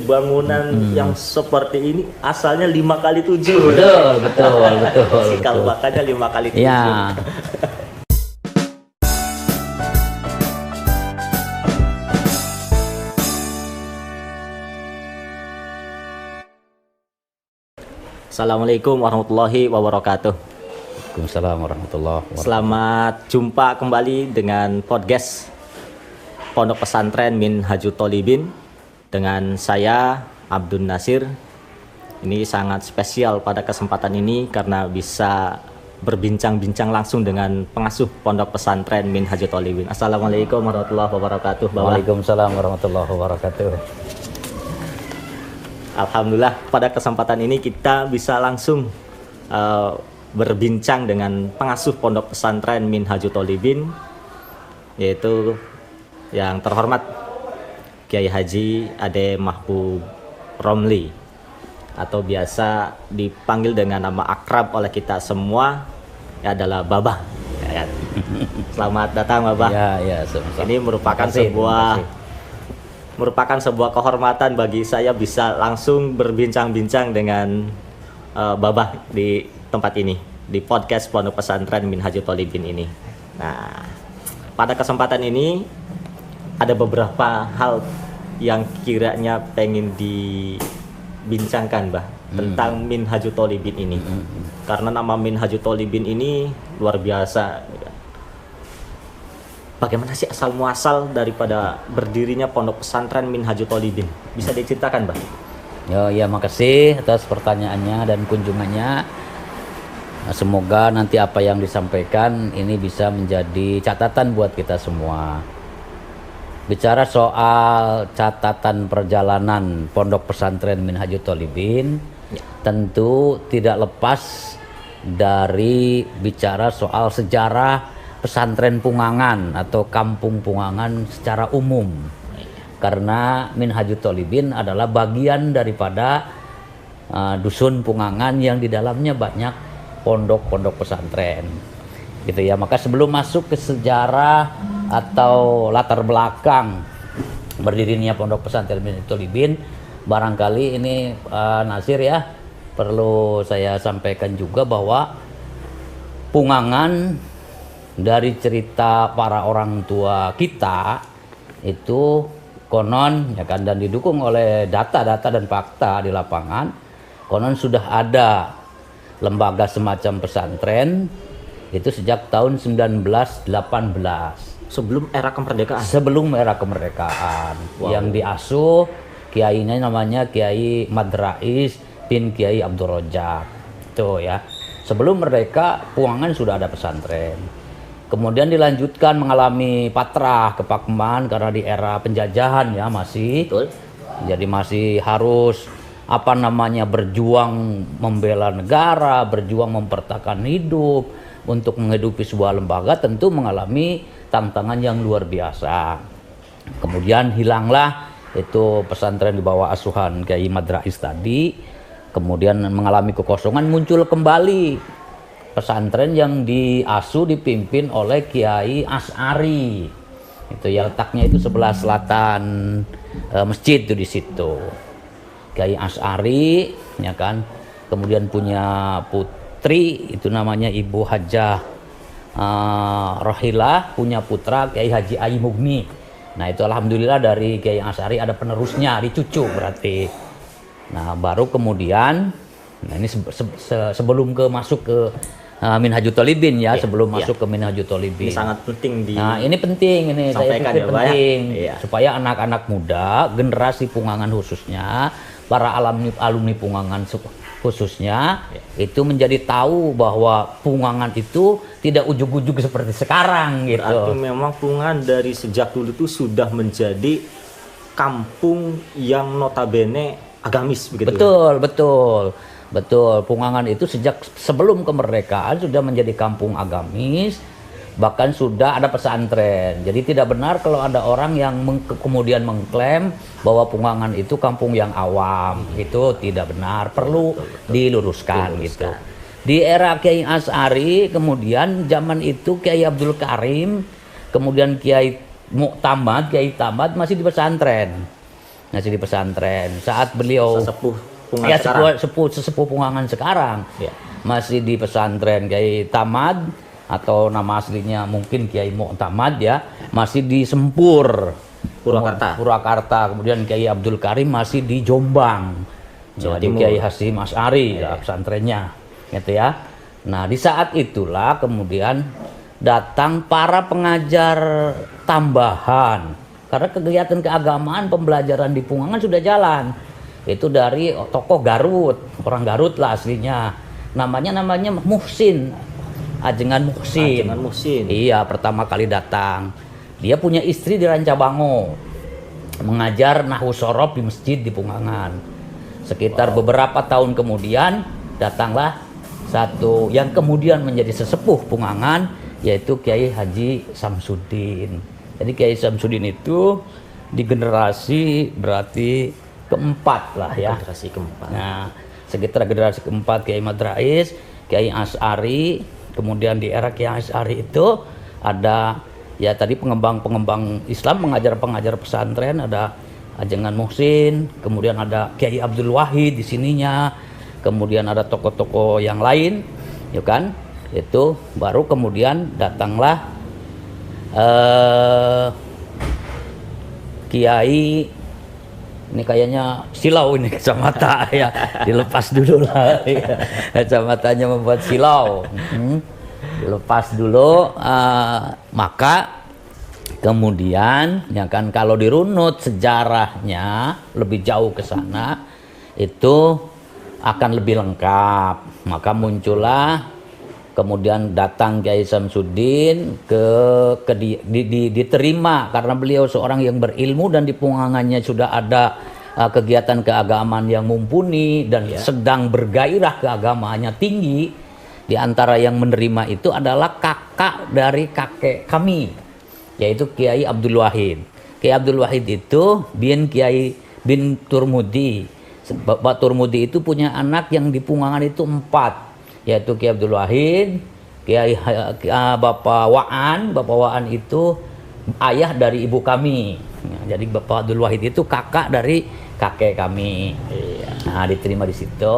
bangunan yang seperti ini asalnya 5x7. Betul. Kalau makanya 5x7. Ya. Assalamualaikum warahmatullahi wabarakatuh. Waalaikumsalam warahmatullahi wabarakatuh. Selamat jumpa kembali dengan podcast Pondok Pesantren Minhajul Thalibin dengan saya Abdul Nasir. Ini sangat spesial pada kesempatan ini karena bisa berbincang-bincang langsung dengan pengasuh Pondok Pesantren Minhajul Thalibin. Assalamualaikum warahmatullahi wabarakatuh. Waalaikumsalam warahmatullahi wabarakatuh. Alhamdulillah pada kesempatan ini kita bisa langsung berbincang dengan pengasuh Pondok Pesantren Minhajul Thalibin, yaitu yang terhormat Kiai Haji Ade Mahbub Romli, atau biasa dipanggil dengan nama akrab oleh kita semua ya adalah Babah. Ya, selamat datang Babah. Ya, sama-sama. Ini merupakan sebuah kehormatan bagi saya bisa langsung berbincang-bincang dengan Babah di tempat ini, di podcast Pondok Pesantren Minhajul Thalibin ini. Nah, pada kesempatan ini ada beberapa hal yang kiranya pengen dibincangkan, Bah, tentang Minhajul Thalibin ini. Karena nama Minhajul Thalibin ini luar biasa. Bagaimana sih asal muasal daripada berdirinya Pondok Pesantren Minhajul Thalibin? Bisa diceritakan, Bang? Ya, makasih atas pertanyaannya dan kunjungannya. Semoga nanti apa yang disampaikan ini bisa menjadi catatan buat kita semua. Bicara soal catatan perjalanan Pondok Pesantren Minhajul Thalibin, tentu tidak lepas dari bicara soal sejarah pesantren Pungangan atau kampung Pungangan secara umum, karena Minhajul Thalibin adalah bagian daripada dusun Pungangan yang di dalamnya banyak pondok-pondok pesantren gitu ya. Maka sebelum masuk ke sejarah atau latar belakang berdirinya Pondok Pesantren Minhajul Thalibin, barangkali ini Nasir ya, perlu saya sampaikan juga bahwa Pungangan dari cerita para orang tua kita itu konon ya kan, dan didukung oleh data-data dan fakta di lapangan, konon sudah ada lembaga semacam pesantren itu sejak tahun 1918, sebelum era kemerdekaan. Wow. Yang diasuh kiainya namanya Kiai Madrais bin Kiai Abdul Rojak itu ya. Sebelum merdeka Pungangan sudah ada pesantren. Kemudian dilanjutkan mengalami patrah ke Pakeman karena di era penjajahan ya masih. Betul. Jadi masih harus berjuang membela negara, berjuang mempertahankan hidup untuk menghidupi sebuah lembaga, tentu mengalami tantangan yang luar biasa. Kemudian hilanglah itu pesantren di bawah asuhan Kiai Madrais tadi. Kemudian mengalami kekosongan, muncul kembali pesantren yang dipimpin oleh Kiai Asy'ari. Itu ya, letaknya itu sebelah selatan masjid itu di situ. Kiai Asy'ari ya kan. Kemudian punya putri itu namanya Ibu Hajah Rohilah, punya putra Kiai Haji Ai Mugni. Nah, itu alhamdulillah dari Kiai Asy'ari ada penerusnya, dicucu berarti. Nah, baru kemudian ini sebelum masuk ke Minhajul Thalibin ya, sebelum masuk ke Minhajul Thalibin. Ini sangat penting ini penting, ini saya pikir penting supaya anak-anak muda, generasi Pungangan khususnya, para alumni Pungangan khususnya itu menjadi tahu bahwa Pungangan itu tidak ujug-ujug seperti sekarang gitu. Berarti memang Pungangan dari sejak dulu itu sudah menjadi kampung yang notabene agamis begitu. Betul. Pungangan itu sejak sebelum kemerdekaan sudah menjadi kampung agamis, bahkan sudah ada pesantren. Jadi tidak benar kalau ada orang yang kemudian mengklaim bahwa Pungangan itu kampung yang awam. Itu tidak benar, perlu diluruskan gitu. Di era Kiai Asy'ari, kemudian zaman itu Kiai Abdul Karim, kemudian Kiai Mu'tamad, Kiai Tamad masih di pesantren. Masih di pesantren. Saat beliau sesepuh Pungangan sesepuh Pungangan sekarang, ya, masih di pesantren Kiai Tamad, atau nama aslinya mungkin Kiai Mu'tamad ya, masih di Sempur Purwakarta. Kemudian Kiai Abdul Karim masih di Jombang, Jawa jadi Timur. Kiai Hasyim Asy'ari ya, pesantrennya gitu ya. Nah di saat itulah kemudian datang para pengajar tambahan, karena kegiatan keagamaan pembelajaran di Pungangan sudah jalan. Itu dari tokoh Garut, orang Garut lah aslinya, namanya Muhsin, Ajengan Muhsin. Iya, pertama kali datang. Dia punya istri di Rancabango, mengajar nahwu sorof di masjid di Pungangan. Sekitar beberapa tahun kemudian datanglah satu yang kemudian menjadi sesepuh Pungangan, yaitu Kiai Haji Samsudin. Jadi Kiai Samsudin itu di generasi berarti keempat lah ya. Generasi keempat. Nah, sekitar generasi keempat Kiai Madrais, Kiai Asy'ari, kemudian di era Kiai Asy'ari itu ada ya tadi pengembang Islam, pengajar pesantren, ada Ajengan Muhsin, kemudian ada Kiai Abdul Wahid di sininya, kemudian ada tokoh-tokoh yang lain, ya kan? Itu baru kemudian datanglah Kiai, ini kayaknya silau ini kacamata ya, dilepas dulu lah ya. Kacamatanya membuat silau, dilepas dulu. Maka kemudian ya kan, kalau dirunut sejarahnya lebih jauh ke sana itu akan lebih lengkap. Maka muncullah kemudian datang Kiai Samsudin diterima karena beliau seorang yang berilmu dan di Pungangannya sudah ada kegiatan keagamaan yang mumpuni dan sedang bergairah keagamaannya tinggi. Di antara yang menerima itu adalah kakak dari kakek kami, yaitu Kiai Abdul Wahid. Kiai Abdul Wahid itu Kiai bin Turmudi. Bapak Turmudi itu punya anak yang di Pungangan itu 4, yaitu Kiai Abdul Wahid, Kiai Bapak Wa'an itu ayah dari ibu kami. Jadi Bapak Abdul Wahid itu kakak dari kakek kami. Nah, diterima di situ.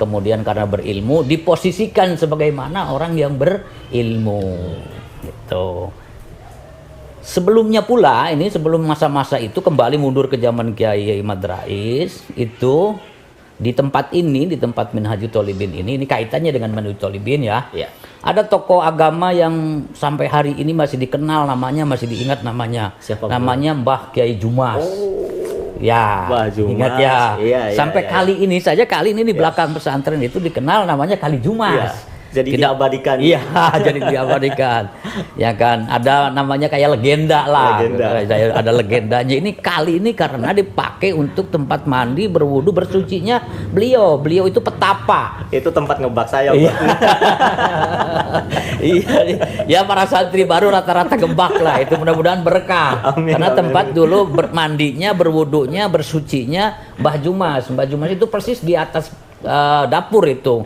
Kemudian karena berilmu diposisikan sebagaimana orang yang berilmu. Gitu. Sebelumnya pula, ini sebelum masa-masa itu kembali mundur ke zaman Kiai Madrais, itu di tempat ini, di tempat Minhajul Thalibin ini kaitannya dengan Minhajul Thalibin ya. Ada tokoh agama yang sampai hari ini masih dikenal namanya, masih diingat namanya. Siapa namanya Mbah Kiai Jumas. Ya, Mbah Jumas. ingat ya. Sampai kali ini di belakang pesantren itu dikenal namanya Kali Jumas. Jadi diabadikan. Iya, jadi diabadikan. Ya kan, ada namanya kayak legenda lah. Ada legendanya. Ini kali ini karena dipakai untuk tempat mandi, berwudu, bersucinya beliau. Beliau itu petapa. Itu tempat ngebak saya. Iya. Ya para santri baru rata-rata gebak lah. Itu mudah-mudahan berkah. Karena tempat dulu mandinya, berwudunya, bersucinya Mbah Jumas. Mbah Jumas itu persis di atas dapur itu.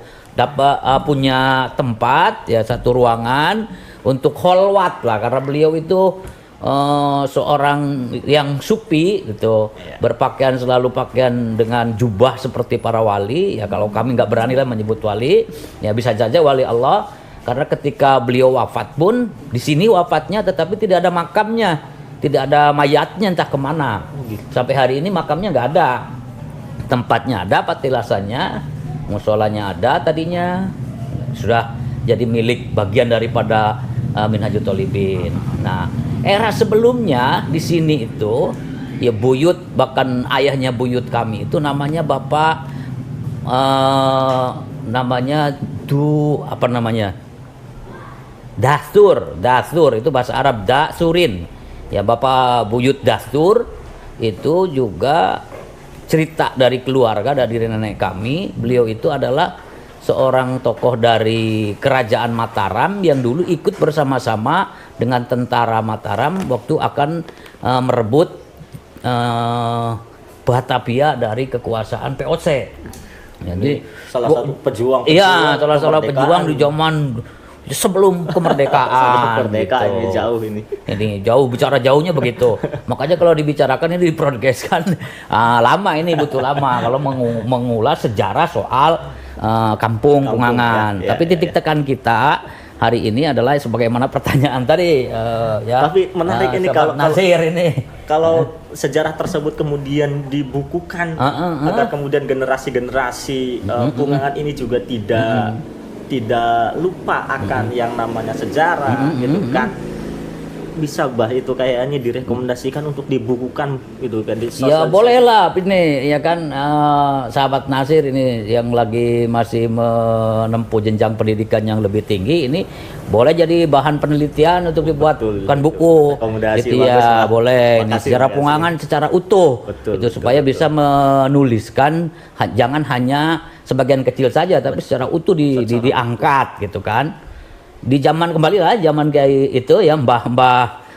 Punya tempat ya, satu ruangan untuk kholwat lah, karena beliau itu seorang yang sufi gitu, berpakaian selalu pakaian dengan jubah seperti para wali ya. Kalau kami nggak berani lah menyebut wali ya, bisa saja wali Allah, karena ketika beliau wafat pun di sini wafatnya, tetapi tidak ada makamnya, tidak ada mayatnya entah kemana. Sampai hari ini makamnya nggak ada, tempatnya ada, patilasannya, musolanya ada, tadinya sudah jadi milik bagian daripada Minhajul Thalibin. Nah, era sebelumnya di sini itu ya buyut, bahkan ayahnya buyut kami itu namanya Bapak Dastur itu bahasa Arab, Dasurin. Ya, Bapak buyut Dastur itu juga cerita dari keluarga, dari nenek kami. Beliau itu adalah seorang tokoh dari kerajaan Mataram yang dulu ikut bersama-sama dengan tentara Mataram waktu akan merebut Batavia dari kekuasaan VOC. Jadi salah satu pejuang. Iya, salah pejuang di zaman sebelum kemerdekaan. Kemerdekaan gitu. ini jauh ini. Ini jauh, bicara jauhnya begitu. Makanya kalau dibicarakan ini diprodcastkan lama, ini butuh lama kalau mengulas sejarah soal kampung Pungangan. Ya, Tapi titik tekan kita hari ini adalah sebagaimana pertanyaan tadi ya. Tapi menarik ini kalau Nasir ini. Kalau sejarah tersebut kemudian dibukukan agar kemudian generasi-generasi Pungangan ini juga tidak lupa akan yang namanya sejarah gitu kan, bisa itu kayaknya direkomendasikan untuk dibukukan gitu kan di ya boleh lah ini ya kan, sahabat Nasir ini yang lagi masih menempuh jenjang pendidikan yang lebih tinggi ini boleh jadi bahan penelitian untuk dibuatkan buku gitu ya, boleh ini sejarah Pungangan secara utuh itu supaya bisa menuliskan jangan hanya sebagian kecil saja tapi secara utuh diangkat gitu kan. Di zaman kembali lah zaman Kiai itu ya, Mbah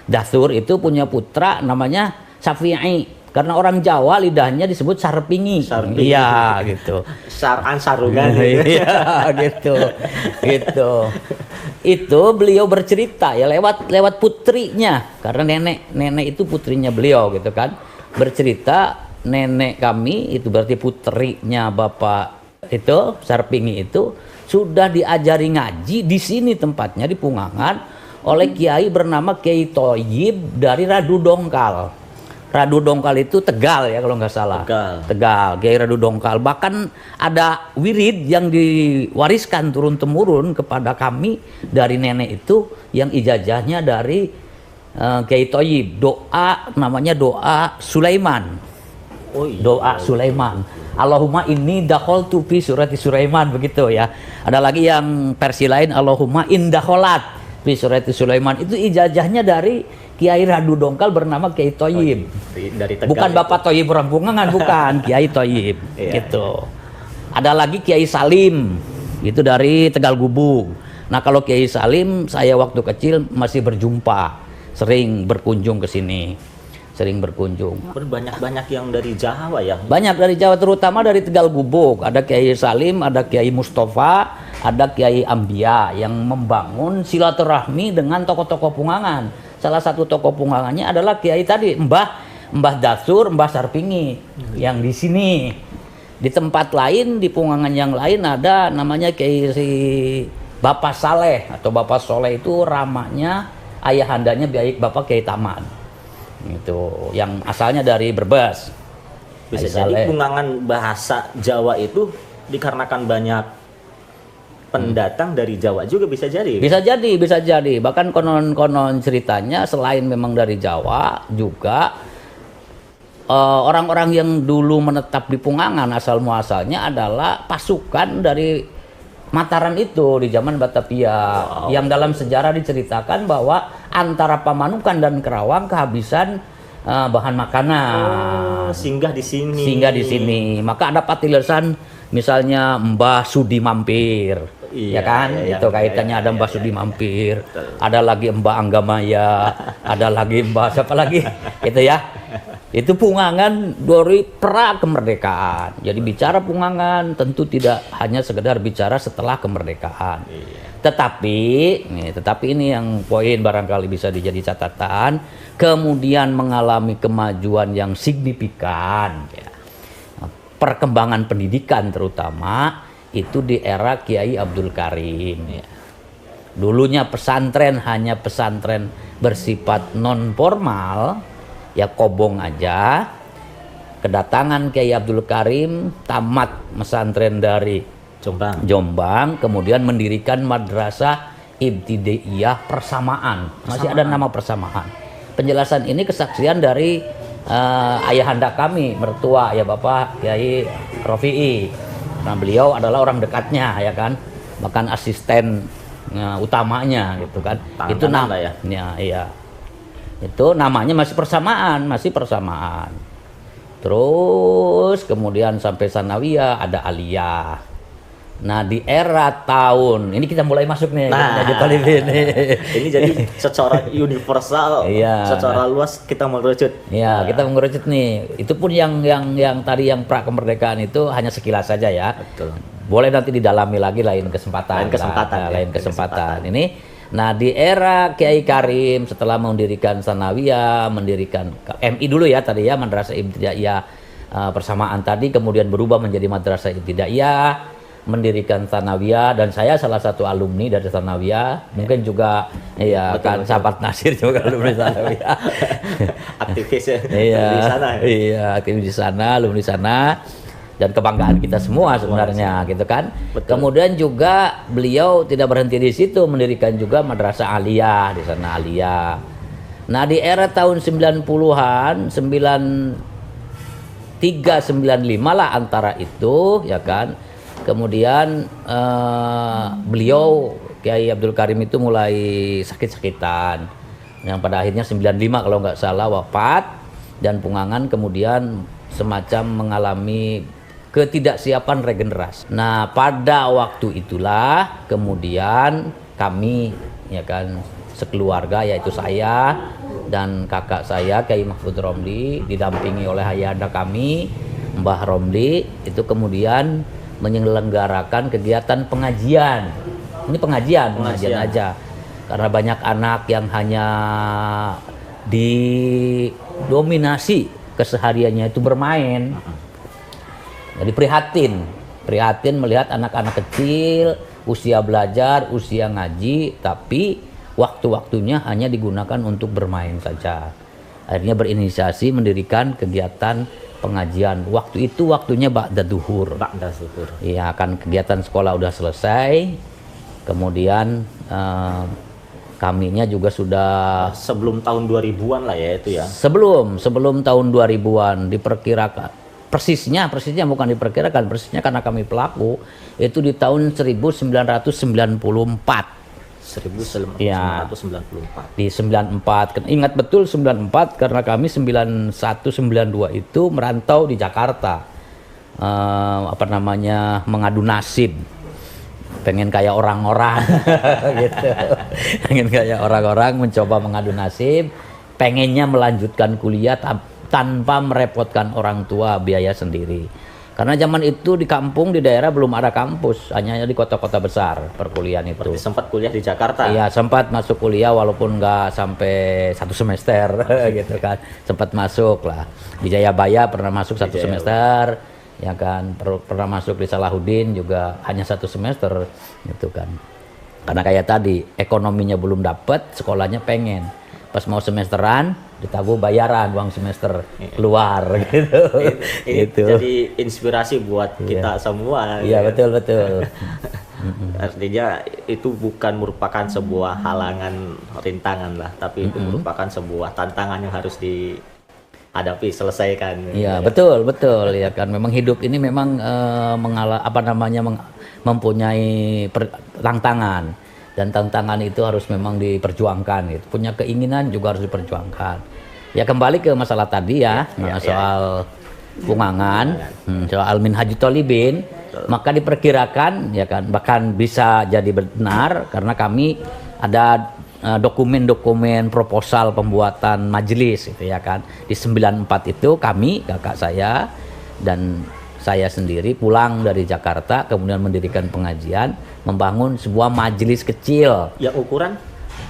Dathur itu punya putra namanya Syafi'i, karena orang Jawa lidahnya disebut sarpingi. Iya gitu. Sarungan iya gitu. Itu beliau bercerita ya lewat putrinya, karena nenek itu putrinya beliau gitu kan, bercerita nenek kami itu berarti putrinya bapak itu Sarpingi itu sudah diajari ngaji di sini tempatnya di Pungangan oleh kiai bernama Kiai Thayyib dari Radu Dongkal. Radu Dongkal itu Tegal ya kalau nggak salah. Tegal, Kiai Radu Dongkal. Bahkan ada wirid yang diwariskan turun temurun kepada kami dari nenek itu yang ijazahnya dari Kiai Thayyib. Doa namanya doa Sulaiman. Doa Sulaiman. Allahumma inni dakhaltu fi surati Sulaiman, begitu ya. Ada lagi yang versi lain Allahumma in dakhalat fi surati Sulaiman. Itu ijazahnya dari Kiai Radu Dongkal bernama Kiai Thayyib. Dari Tegal. Bukan Bapak Thayyib orang Pungangan, bukan. Kiai Thayyib gitu. Ada lagi Kiai Salim. Itu dari Tegal Gubuk. Nah, kalau Kiai Salim saya waktu kecil masih berjumpa, sering berkunjung ke sini. Sering berkunjung. Banyak yang dari Jawa ya? Banyak dari Jawa, terutama dari Tegal Gubuk. Ada Kiai Salim, ada Kiai Mustafa, ada Kiai Ambia yang membangun silaturahmi dengan tokoh-tokoh Pungangan. Salah satu tokoh Pungangannya adalah Kiai tadi, Mbah Dathur, Mbah Sarpingi yang di sini. Di tempat lain, di Pungangan yang lain ada namanya Kiai Bapak Saleh atau Bapak Soleh, itu ramanya ayahandanya Bapak Kiai Taman. Itu yang asalnya dari Brebes. Bisa jadi Pungangan bahasa Jawa itu dikarenakan banyak pendatang dari Jawa juga bisa jadi. Bisa jadi. Bahkan konon ceritanya selain memang dari Jawa juga orang-orang yang dulu menetap di Pungangan asal muasalnya adalah pasukan dari Mataram itu di zaman Batavia. Yang dalam sejarah diceritakan bahwa antara Pamanukan dan Kerawang kehabisan bahan makanan. Singgah di sini. Maka ada patilesan misalnya Mbah Sudi Mampir. Ya kan? Itu kaitannya ada Mbah Sudi Mampir. Ada lagi Mbah Anggamaya, ada lagi Mbah siapa lagi? Itu ya. Itu Pungangan dari pra kemerdekaan. Jadi bicara Pungangan tentu tidak hanya sekedar bicara setelah kemerdekaan. Tetapi ini yang poin barangkali bisa dijadi catatan, kemudian mengalami kemajuan yang signifikan ya. Perkembangan pendidikan terutama itu di era Kiai Abdul Karim ya. Dulunya pesantren hanya pesantren bersifat non formal ya, kobong aja. Kedatangan Kiai Abdul Karim tamat pesantren dari Jombang, kemudian mendirikan madrasah Ibtidaiyah Persamaan. Masih ada nama Persamaan. Penjelasan ini kesaksian dari ayahanda kami, mertua ya Bapak Kiai Rofi'i. Nah, beliau adalah orang dekatnya ya kan, bahkan asisten utamanya gitu kan. Itu namanya ya, iya. Itu namanya masih persamaan. Terus kemudian sampai sanawiyah ada aliyah. Nah, di era tahun ini kita mulai masuk nih. Ini jadi secara universal, secara luas kita mengerucut. Iya, kita mengerucut nih. Itu pun yang tadi yang pra kemerdekaan itu hanya sekilas saja ya. Betul. boleh nanti didalami lagi lain kesempatan. Lain kesempatan. Ini. Nah di era Kiai Karim setelah mendirikan Tsanawiyah, mendirikan MI dulu ya tadi ya, Madrasah Ibtidaiyah persamaan tadi, kemudian berubah menjadi Madrasah Ibtidaiyah, mendirikan Tsanawiyah, dan saya salah satu alumni dari Tsanawiyah. Mungkin juga ya betul, kan sahabat Nasir juga alumni Tsanawiyah. Aktivis ya. Di sana. Iya, aktivis di sana, alumni di sana. Dan kebanggaan kita semua sebenarnya gitu kan. Betul. Kemudian juga beliau tidak berhenti di situ, mendirikan juga Madrasah Aliyah di sana, Aliyah. Nah, di era tahun 90-an, 93 95 lah antara itu ya kan. Kemudian beliau Kiai Abdul Karim itu mulai sakit-sakitan. Yang pada akhirnya 95 kalau nggak salah wafat, dan Pungangan kemudian semacam mengalami ketidaksiapan regenerasi. Nah, pada waktu itulah kemudian kami ya kan sekeluarga, yaitu saya dan kakak saya Kiai Mahfud Romli didampingi oleh ayahanda kami Mbah Romli, itu kemudian menyelenggarakan kegiatan pengajian. Ini pengajian aja. Karena banyak anak yang hanya didominasi kesehariannya itu bermain. Jadi prihatin melihat anak-anak kecil usia belajar, usia ngaji, tapi waktu-waktunya hanya digunakan untuk bermain saja. Akhirnya berinisiasi mendirikan kegiatan pengajian. Waktu itu waktunya ba'da zuhur. Iya, kan kegiatan sekolah udah selesai. Kemudian kaminya juga sudah sebelum tahun 2000-an lah ya itu ya. Sebelum tahun 2000-an diperkirakan. Persisnya bukan diperkirakan, persisnya karena kami pelaku itu di tahun 1994. 1994. Ya, di 94. Ingat betul 94 karena kami 91 92 itu merantau di Jakarta. Mengadu nasib. Pengen kayak orang-orang gitu. Pengen kayak orang-orang, mencoba mengadu nasib, pengennya melanjutkan kuliah tanpa merepotkan orang tua, biaya sendiri. Karena zaman itu di kampung, di daerah belum ada kampus, hanya di kota-kota besar perkuliahan itu. Berarti sempat kuliah di Jakarta? Iya, sempat masuk kuliah walaupun nggak sampai 1 semester gitu kan. Sempat masuk lah. Di Jayabaya pernah masuk 1 semester, ya kan. Pernah masuk di Salahuddin juga hanya 1 semester gitu kan. Karena kayak tadi ekonominya belum dapat, sekolahnya pengen. Pas mau semesteran ditagih bayaran uang semester keluar gitu. Ini jadi inspirasi buat kita semua. Iya, betul. Artinya itu bukan merupakan sebuah halangan, rintangan lah, tapi itu merupakan sebuah tantangan yang harus dihadapi, selesaikan. Iya, betul ya kan. Memang hidup ini memang mempunyai tantangan. Dan tantangan itu harus memang diperjuangkan gitu. Punya keinginan juga harus diperjuangkan. Ya kembali ke masalah tadi ya, soal Pungangan, soal Minhajut Thalibin, maka diperkirakan ya kan, bahkan bisa jadi benar karena kami ada dokumen-dokumen proposal pembuatan majelis gitu ya kan. Di 94 itu kami, kakak saya dan saya sendiri pulang dari Jakarta, kemudian mendirikan pengajian, membangun sebuah majelis kecil. Yang ukuran?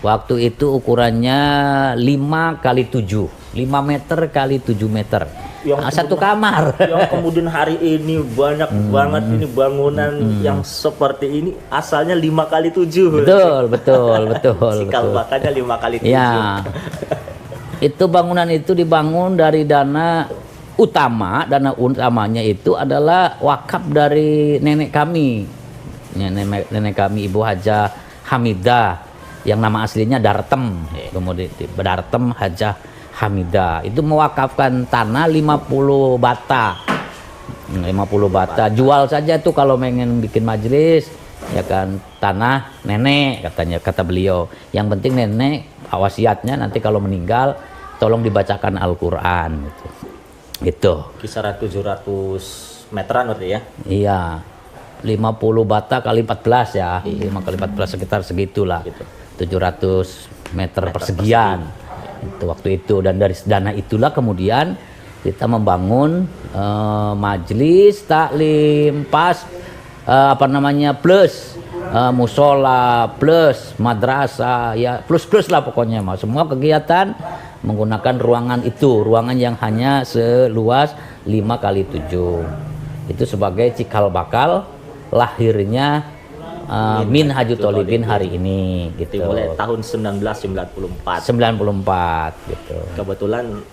Waktu itu ukurannya 5x7, 5 meter kali 7 meter. Satu kamar. Yang kemudian hari ini banyak banget ini bangunan yang seperti ini, asalnya 5x7. Betul. Cikal bakalnya 5x7. Ya. Itu bangunan itu dibangun dari dana utamanya itu adalah wakaf dari nenek kami. Nenek kami Ibu Hajah Hamidah yang nama aslinya Dartem. Kemudian Dartem Hajah Hamidah itu mewakafkan tanah 50 bata. 50 bata. Jual saja tuh kalau pengen bikin majelis ya kan, tanah nenek katanya, kata beliau. Yang penting nenek wasiatnya nanti kalau meninggal tolong dibacakan Al-Qur'an gitu. Gitu. Kisaran 700 meteran berarti ya? Iya. 50 bata kali 14 ya. 5 kali 14 sekitar segitulah. Gitu. 700 meter persegian. Itu waktu itu, dan dari dana itulah kemudian kita membangun majelis taklim pas plus musola, plus madrasah, ya plus lah pokoknya mah. Semua kegiatan menggunakan ruangan itu, ruangan yang hanya seluas 5x7. Itu sebagai cikal bakal lahirnya Minhajut Thalibin hari ini gitu. Mulai tahun 1994. 94 gitu. Kebetulan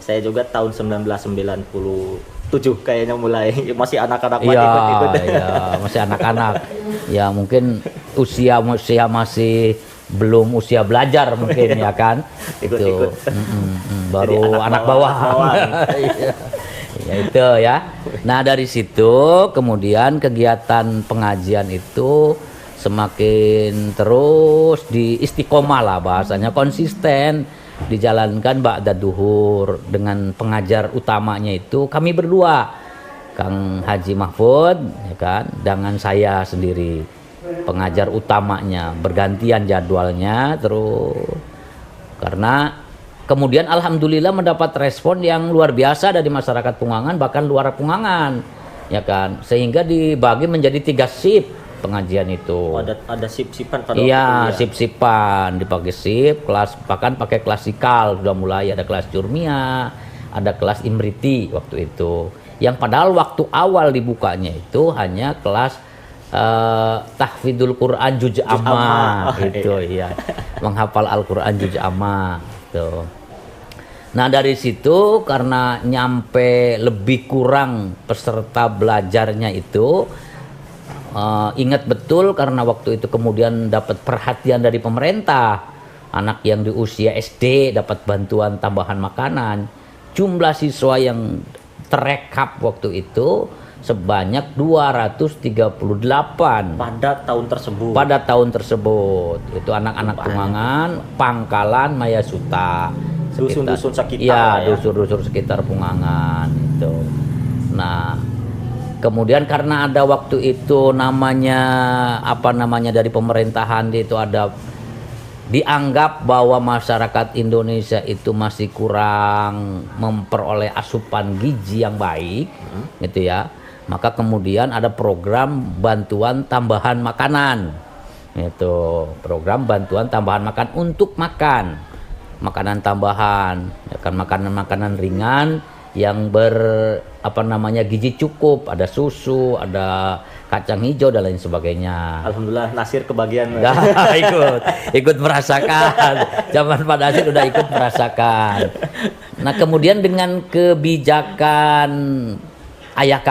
saya juga tahun 1997 kayaknya mulai, masih anak-anak ikut-ikut. Iya, masih anak-anak. Ya mungkin usia masih belum usia belajar mungkin ya kan. Ikut-ikut. Baru anak bawah. Ya itu ya. Nah dari situ kemudian kegiatan pengajian itu semakin terus istiqomah lah bahasanya, konsisten dijalankan ba'da duhur dengan pengajar utamanya itu kami berdua, Kang Haji Mahfud ya kan, dengan saya sendiri pengajar utamanya, bergantian jadwalnya terus. Karena kemudian alhamdulillah mendapat respon yang luar biasa dari masyarakat Pungangan, bahkan luar Pungangan ya kan, sehingga dibagi menjadi 3 shift pengajian itu. Ada sip-sipan pada iya, sip-sipan, dibagi sip, kelas bahkan pakai klasikal sudah mulai, ada kelas Jurmia, ada kelas Imriti waktu itu. Yang padahal waktu awal dibukanya itu hanya kelas tahfidzul Quran juz amma gitu ya. Menghafal Al-Qur'an juz amma gitu. Nah dari situ karena nyampe lebih kurang peserta belajarnya itu, ingat betul karena waktu itu kemudian dapat perhatian dari pemerintah, anak yang di usia SD dapat bantuan tambahan makanan. Jumlah siswa yang terekap waktu itu sebanyak 238 pada tahun tersebut. Itu anak-anak Pungangan, Pangkalan, Mayasuta, dusun-dusun sekitar ya, dusun-dusun sekitar Pungangan itu. Nah kemudian karena ada waktu itu namanya dari pemerintahan itu ada dianggap bahwa masyarakat Indonesia itu masih kurang memperoleh asupan gizi yang baik gitu ya. Maka kemudian ada program bantuan tambahan makanan. Itu program bantuan tambahan makan untuk makanan tambahan, ya kan, makanan-makanan ringan yang gizi cukup, ada susu, ada kacang hijau dan lain sebagainya. Alhamdulillah Nasir kebagian. Nah, ikut merasakan. Zaman Pak Nasir udah ikut merasakan. Nah kemudian dengan kebijakan ayah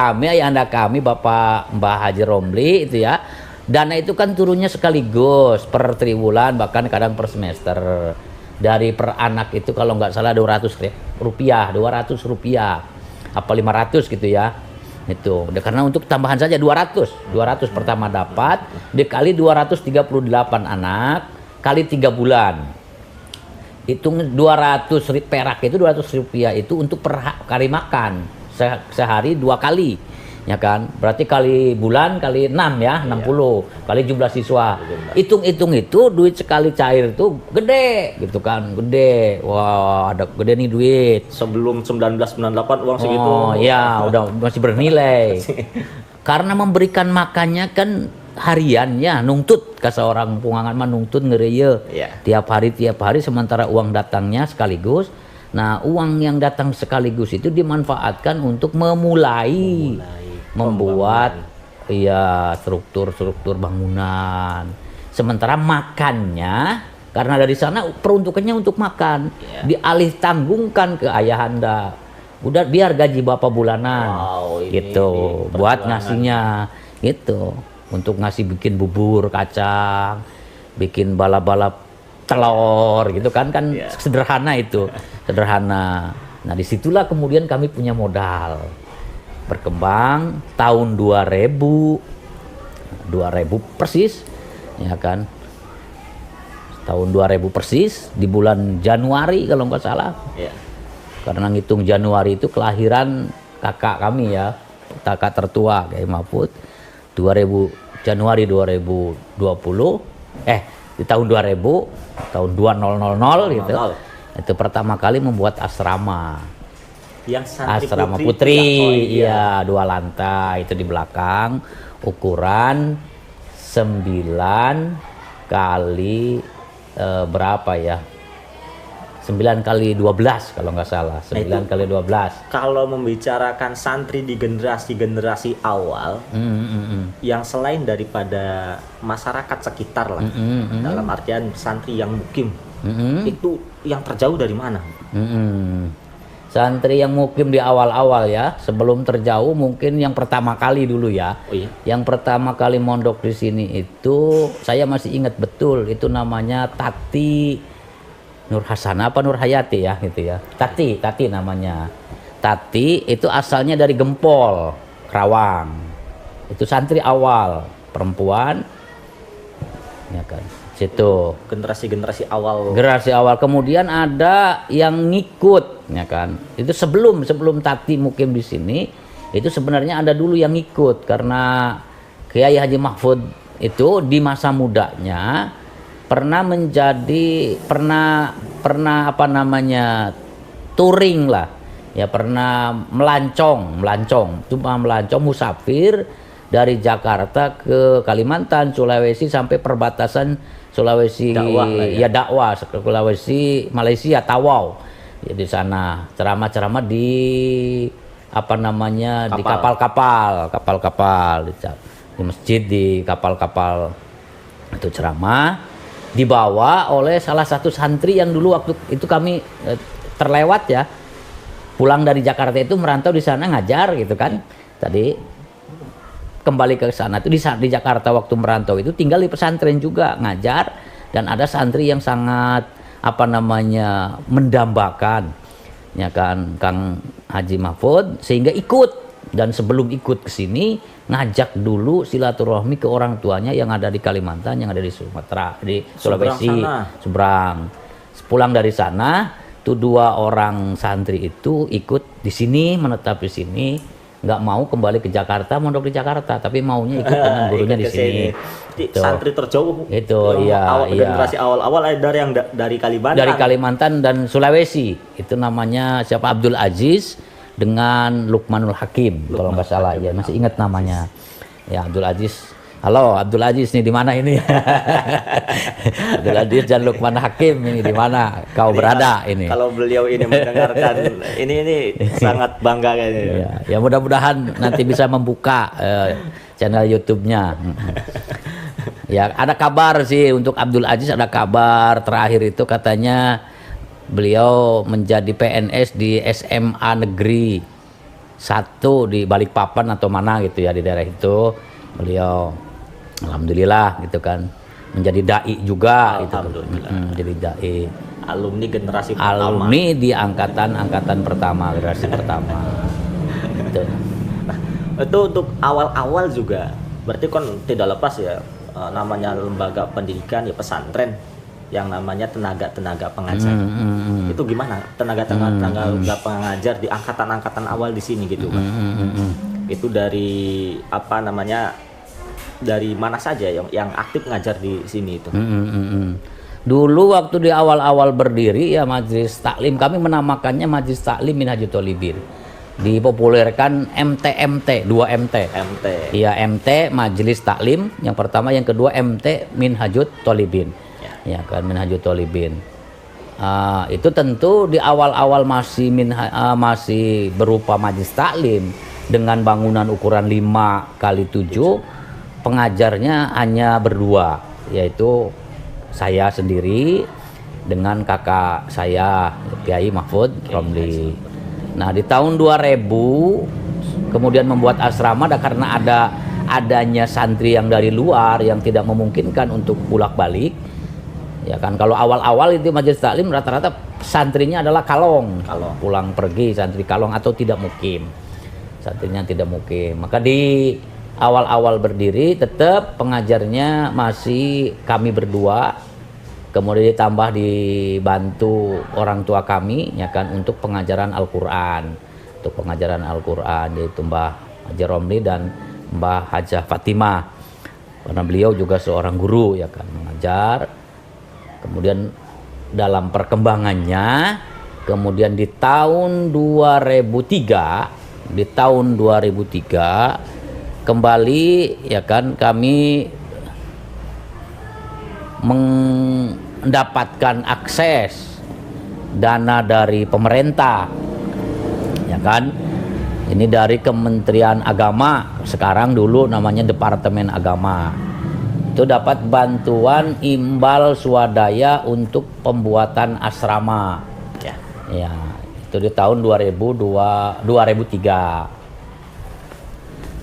anda kami Bapak Mbah Haji Romli itu ya, dana itu kan turunnya sekaligus per triwulan, bahkan kadang per semester. Dari per anak itu kalau nggak salah 200 rupiah apa 500 gitu ya. Itu karena untuk tambahan saja 200 pertama dapat dikali 238 anak kali 3 bulan, hitung 200 perak itu 200 rupiah itu untuk per kali makan sehari 2 kali ya kan, berarti kali bulan kali 6 ya, 60 kali jumlah siswa, hitung-hitung itu duit sekali cair itu gede gitu kan, gede. Wah ada gede nih duit sebelum 1998 uang segitu. Oh ya udah masih bernilai. Karena memberikan makannya kan harian ya, nungtut kata orang Pungangan mah, nungtut ngereye tiap hari, sementara uang datangnya sekaligus. Nah uang yang datang sekaligus itu dimanfaatkan untuk memulai membuat struktur bangunan. Sementara makannya karena dari sana peruntukannya untuk makan, dialih tanggungkan ke ayahanda. Udah biar gaji bapak bulanan gitu, buat ngasihnya gitu, untuk ngasih bikin bubur kacang, bikin balap-balap telur gitu kan sederhana itu, sederhana. Nah disitulah kemudian kami punya modal. Berkembang tahun 2000 persis ya kan, tahun 2000 persis di bulan Januari kalau nggak salah karena ngitung Januari itu kelahiran kakak kami ya, kakak tertua Kiai Mahfud, Januari 2020 di tahun 2000 tahun 2000 gitu itu pertama kali membuat asrama Yang santri asrama putri, iya 2 lantai itu di belakang, ukuran 9 kali berapa ya? 9 kali 12 kalau nggak salah, 9 kali 12. Kalau membicarakan santri di generasi-generasi awal, yang selain daripada masyarakat sekitar lah, dalam artian santri yang mukim, itu yang terjauh dari mana? Santri yang mukim di awal-awal ya, sebelum terjauh mungkin yang pertama kali dulu ya. Oh iya? Yang pertama kali mondok di sini itu saya masih ingat betul, itu namanya Tati Nur Hasanah apa Nur Hayati ya gitu ya. Tati namanya. Tati itu asalnya dari Gempol, Karawang. Itu santri awal, perempuan. Ya kan. Situ. Generasi awal. Generasi awal. Kemudian ada yang ngikut, ya kan. Itu sebelum Tati mukim di sini, itu sebenarnya ada dulu yang ngikut karena Kiai Haji Mahfud itu di masa mudanya pernah apa namanya touring lah ya, pernah melancong musafir dari Jakarta ke Kalimantan, Sulawesi sampai perbatasan Sulawesi dakwah Sulawesi Malaysia Tawau ya, di sana ceramah di apa namanya di kapal-kapal di masjid, di kapal-kapal itu ceramah dibawa oleh salah satu santri yang dulu waktu itu kami terlewat ya, pulang dari Jakarta itu merantau di sana ngajar gitu kan. Tadi kembali ke sana itu di Jakarta waktu merantau itu tinggal di pesantren juga ngajar, dan ada santri yang sangat apa namanya mendambakan ya kan Kang Haji Mahfud sehingga ikut, dan sebelum ikut ke sini ngajak dulu silaturahmi ke orang tuanya yang ada di Kalimantan, yang ada di Sumatera, di Sulawesi, seberang. Pulang dari sana, tuh 2 orang santri itu ikut di sini, menetap di sini, nggak mau kembali ke Jakarta, mondok di Jakarta, tapi maunya ikut dengan gurunya di sini. Santri terjauh itu iya. Generasi awal-awal dari yang dari Kalimantan. Dari Kalimantan dan Sulawesi. Itu namanya siapa, Abdul Aziz dengan Lukmanul Hakim kalau nggak salah ya, masih ingat namanya ya, Abdul Aziz. Halo Abdul Aziz nih, di mana ini? Abdul Aziz dan Lukman Hakim ini di mana kau berada ini? Kalau beliau ini mendengarkan ini sangat bangga kayaknya. Ya mudah-mudahan nanti bisa membuka channel YouTube-nya. Ya ada kabar sih untuk Abdul Aziz, ada kabar terakhir itu katanya beliau menjadi PNS di SMA Negeri 1 di Balikpapan atau mana gitu ya, di daerah itu. Beliau alhamdulillah gitu kan menjadi dai juga gitu. Jadi dai. Alumni generasi pertama. Alumni di angkatan pertama, generasi pertama. Gitu. Nah, itu untuk awal-awal juga berarti kan tidak lepas ya namanya lembaga pendidikan ya, pesantren yang namanya tenaga pengajar. Itu gimana tenaga pengajar di angkatan awal di sini gitu kan? Itu dari apa namanya, dari mana saja yang aktif ngajar di sini itu? Dulu waktu di awal-awal berdiri ya Majelis Taklim, kami menamakannya Majelis Taklim Minhajut Thalibin. Dipopulerkan MT 2 MT. Iya, MT Majelis Taklim yang pertama, yang kedua MT Minhajut Thalibin. Ya kan, Minhajut Thalibin. Itu tentu di awal-awal masih berupa Majelis Taklim dengan bangunan ukuran 5x7, pengajarnya hanya berdua, yaitu saya sendiri dengan kakak saya Kiai Mahfud Romli. Nah di tahun 2000 kemudian membuat asrama karena adanya santri yang dari luar yang tidak memungkinkan untuk bolak-balik. Ya kan, kalau awal-awal itu Majelis Taklim rata-rata santrinya adalah kalong, pulang pergi santri kalong atau tidak mukim, santrinya tidak mukim. Maka di awal-awal berdiri tetap pengajarnya masih kami berdua, kemudian ditambah dibantu orang tua kami ya kan untuk pengajaran Al-Quran, yaitu Mbah Haji Romli dan Mbah Hajah Fatimah, karena beliau juga seorang guru ya kan mengajar. Kemudian dalam perkembangannya Kemudian di tahun 2003 kembali ya kan kami mendapatkan akses dana dari pemerintah, ya kan? Ini dari Kementerian Agama, sekarang dulu namanya Departemen Agama. Itu dapat bantuan imbal swadaya untuk pembuatan asrama. Ya, itu di tahun 2003.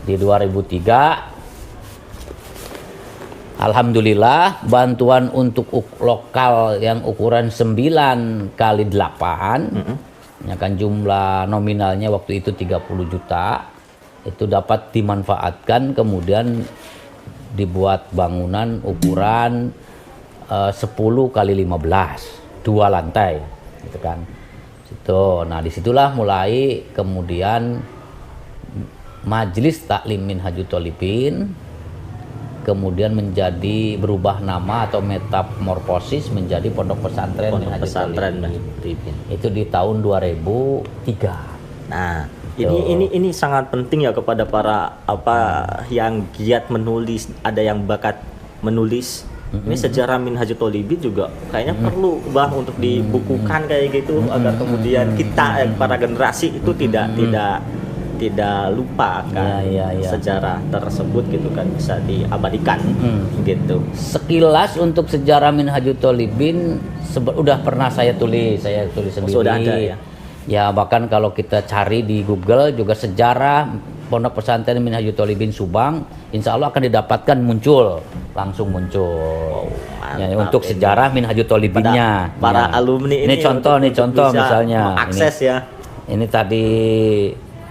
Di 2003 alhamdulillah bantuan untuk lokal yang ukuran 9 kali 8 ya kan jumlah nominalnya waktu itu 30 juta itu dapat dimanfaatkan, kemudian dibuat bangunan ukuran 10 kali 15 2 lantai gitu kan. Nah disitulah mulai kemudian Majelis Taklim Minhajul Thalibin kemudian menjadi berubah nama atau metamorfosis menjadi Pondok Pesantren Minhajul Thalibin. Itu di tahun 2003. Nah, ini sangat penting ya kepada para yang giat menulis, ada yang bakat menulis. Ini sejarah Minhajul Thalibin juga kayaknya perlu untuk dibukukan kayak gitu agar kemudian kita para generasi itu tidak lupa kan sejarah tersebut gitu kan, bisa diabadikan gitu. Sekilas untuk sejarah Minhajul Thalibin udah pernah saya tulis sendiri. Sudah ada ya. Ya bahkan kalau kita cari di Google juga sejarah Pondok Pesantren Minhajul Thalibin Subang, insya Allah akan didapatkan langsung muncul. Untuk sejarah Minhajul Thalibinnya. Para alumni ini contoh misalnya. Akses ini tadi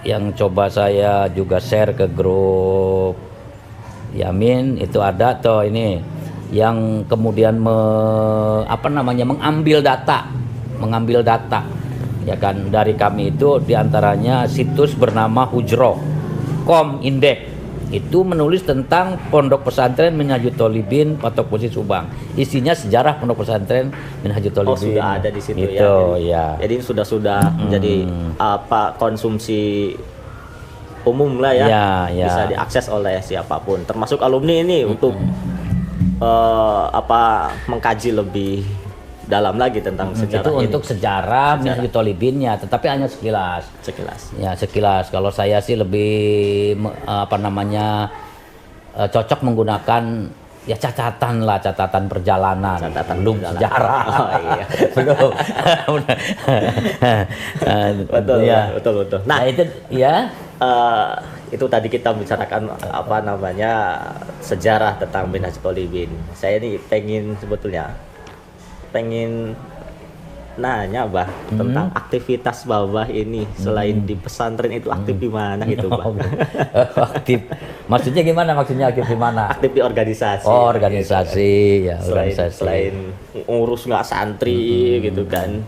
yang coba saya juga share ke grup Yamin, itu ada tuh ini yang kemudian mengambil data ya kan dari kami. Itu diantaranya situs bernama Hujroh.com Index, itu menulis tentang Pondok Pesantren Minhajul Thalibin Patok Besi Subang. Isinya sejarah Pondok Pesantren Minhajul Thalibin. Sudah ada di situ ya. Jadi sudah menjadi konsumsi umum lah ya. Bisa diakses oleh siapapun, termasuk alumni ini untuk mengkaji lebih dalam lagi tentang sejarah itu ini. Untuk sejarah Minhajul Thalibinnya, tetapi hanya sekilas. Kalau saya sih lebih cocok menggunakan catatan perjalanan, belum sejarah. Belum. Betul. Nah, itu itu tadi kita bicarakan sejarah tentang Minhajul Thalibin. Saya ini pengen nanya tentang aktivitas Babah ini selain di pesantren itu aktif di mana gitu Aktif, maksudnya gimana? Aktif di mana? Aktif di organisasi. Organisasi ya. Selain ngurus santri gitu kan.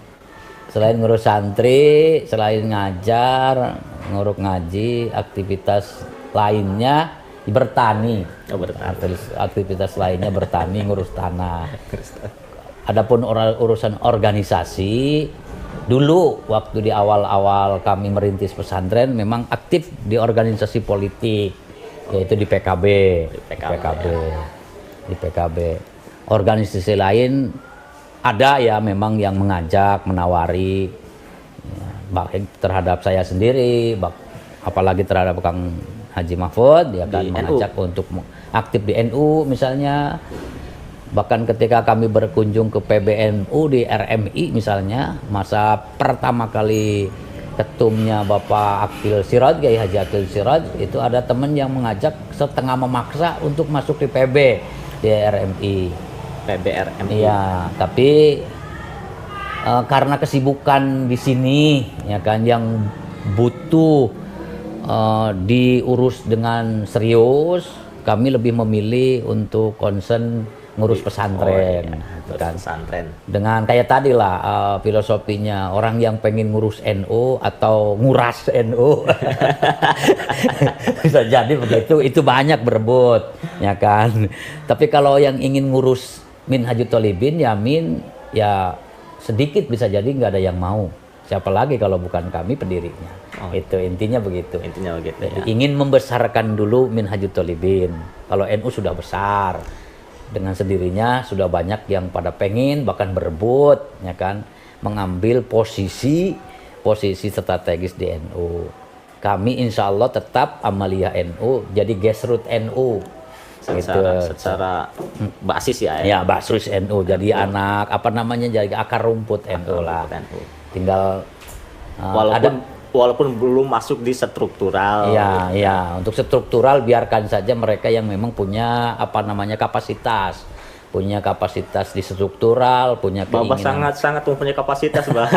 Selain ngurus santri, selain ngajar, ngurus ngaji, aktivitas lainnya bertani. Aktivitas lainnya bertani, ngurus tanah. Adapun urusan organisasi, dulu waktu di awal-awal kami merintis pesantren memang aktif di organisasi politik, yaitu di PKB. Di PKB. Organisasi lain ada ya memang yang mengajak, menawari, baik terhadap saya sendiri, apalagi terhadap Kang Haji Mahfud, ya kan, mengajak untuk aktif di NU misalnya. Bahkan ketika kami berkunjung ke PBNU di RMI misalnya, masa pertama kali ketumnya Bapak Akil Siraj, Kiai Haji Akil Siraj, itu ada teman yang mengajak setengah memaksa untuk masuk di PB di RMI. Iya, tapi karena kesibukan di sini ya kan yang butuh diurus dengan serius, kami lebih memilih untuk concern ngurus pesantren, pesantren. Dengan kayak tadi lah filosofinya, orang yang pengen ngurus NU atau nguras NU bisa jadi begitu, itu banyak berebut, ya kan. Tapi kalau yang ingin ngurus Minhajul Thalibin, ya sedikit bisa jadi nggak ada yang mau. Siapa lagi kalau bukan kami pendirinya. Itu intinya begitu. Intinya begitu ya. Ingin membesarkan dulu Minhajut Thalibin. Kalau NU sudah besar, dengan sendirinya sudah banyak yang pada pengen bahkan berebut, ya kan, mengambil posisi strategis di NU. Kami insya Allah tetap Amaliyah NU, jadi grassroots NU. Secara basis ya. Ya, basis NU. Jadi anak apa namanya, jadi akar rumput NU lah. Tinggal walaupun belum masuk di struktural. Ya, untuk struktural biarkan saja mereka yang memang punya apa namanya kapasitas. Punya kapasitas di struktural, punya keinginan. Bapak sangat mempunyai kapasitas, Mbak.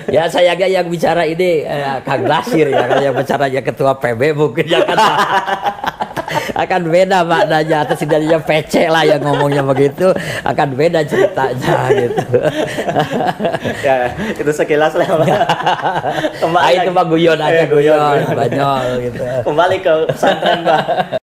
Ya saya yang bicara ini Kang Nasir ya, kalau yang bicaranya ketua PB mungkin akan beda maknanya, atau setidaknya PC lah yang ngomongnya begitu, akan beda ceritanya gitu. Ya, itu sekilas lah. Itu mah guyon aja, guyon, banyol gitu. Kembali ke pesantren, Mbak.